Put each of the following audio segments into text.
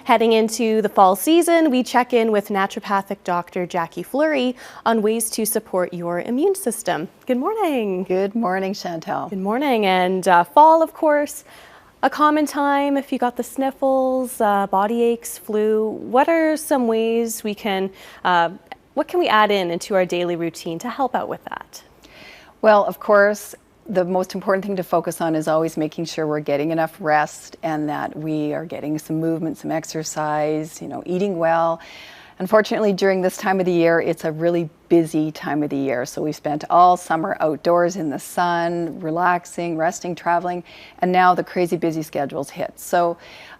Heading into the fall season, we check in with Naturopathic Doctor Jacqui Fleury on ways to support your immune system. Good morning. Good morning, Chantal. Good morning. And fall, of course, a common time if you got the sniffles, body aches, flu. What are some ways we can, what can we add into our daily routine to help out with that? Well, of course, the most important thing to focus on is always making sure we're getting enough rest and that we are getting some movement, some exercise, eating well. Unfortunately, during this time of the year, it's a really busy time of the year. So we spent all summer outdoors in the sun, relaxing, resting, traveling, and now the crazy busy schedules hit. So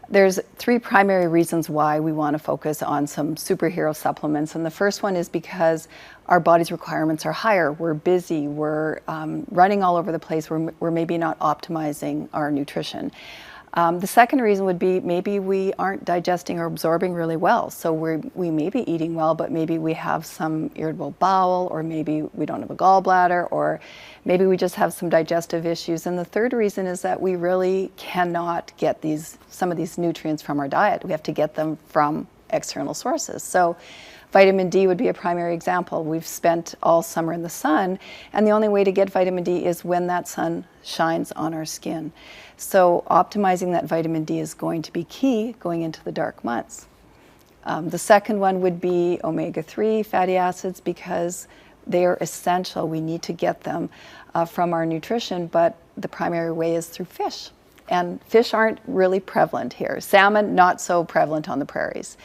there's three primary reasons why we want to focus on some superhero supplements. And the first one is because our body's requirements are higher. We're busy, we're running all over the place, we're maybe not optimizing our nutrition. The second reason would be maybe we aren't digesting or absorbing really well. So we may be eating well, but maybe we have some irritable bowel, or maybe we don't have a gallbladder, or maybe we just have some digestive issues. And the third reason is that we really cannot get some of these nutrients from our diet. We have to get them from external sources. So vitamin D would be a primary example. We've spent all summer in the sun, and the only way to get vitamin D is when that sun shines on our skin. So optimizing that vitamin D is going to be key going into the dark months. The second one would be omega-3 fatty acids, because they are essential. We need to get them from our nutrition, but the primary way is through fish. And fish aren't really prevalent here. Salmon, not so prevalent on the prairies.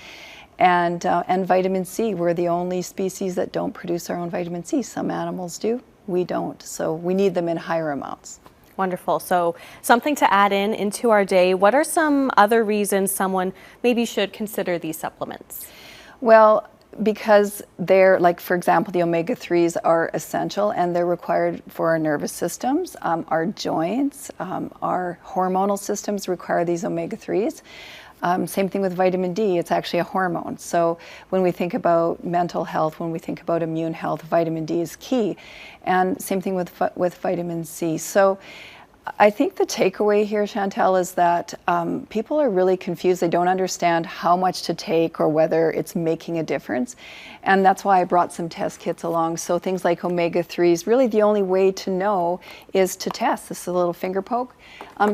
And vitamin C, we're the only species that don't produce our own vitamin C. Some animals do, we don't. So we need them in higher amounts. Wonderful. So something to add into our day. What are some other reasons someone maybe should consider these supplements? Well, because they're, like, for example, the omega-3s are essential and they're required for our nervous systems, our joints, our hormonal systems require these omega-3s. Same thing with vitamin D, it's actually a hormone. So when we think about mental health, when we think about immune health, vitamin D is key. And same thing with vitamin C. So I think the takeaway here, Chantal, is that people are really confused. They don't understand how much to take or whether it's making a difference. And that's why I brought some test kits along. So things like omega-3s, really the only way to know is to test. This is a little finger poke.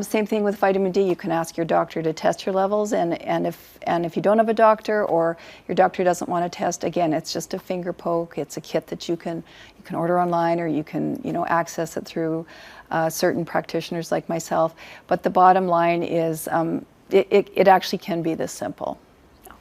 Same thing with vitamin D. You can ask your doctor to test your levels. And if you don't have a doctor, or your doctor doesn't want to test, again, it's just a finger poke. It's a kit that you can order online, or you can access it through certain practitioners like myself. But the bottom line is it actually can be this simple.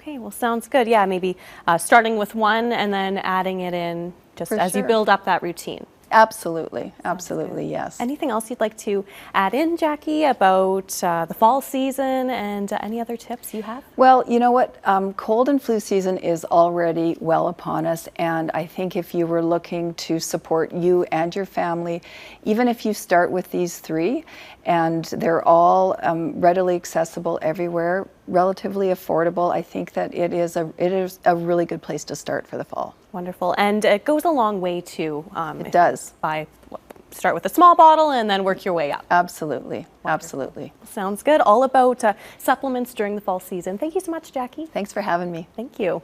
Okay, well, sounds good. Yeah, maybe starting with one and then adding it in just as you build up that routine. Absolutely, absolutely, yes. Anything else you'd like to add in, Jacqui, about the fall season and any other tips you have? Well, you know what? Cold and flu season is already well upon us, and I think if you were looking to support you and your family, even if you start with these three, and they're all readily accessible everywhere, relatively affordable, I think that it is a really good place to start for the fall. Wonderful, and it goes a long way too. It does. Start with a small bottle and then work your way up. Absolutely, Wonderful. Absolutely. Sounds good. All about supplements during the fall season. Thank you so much, Jacqui. Thanks for having me. Thank you.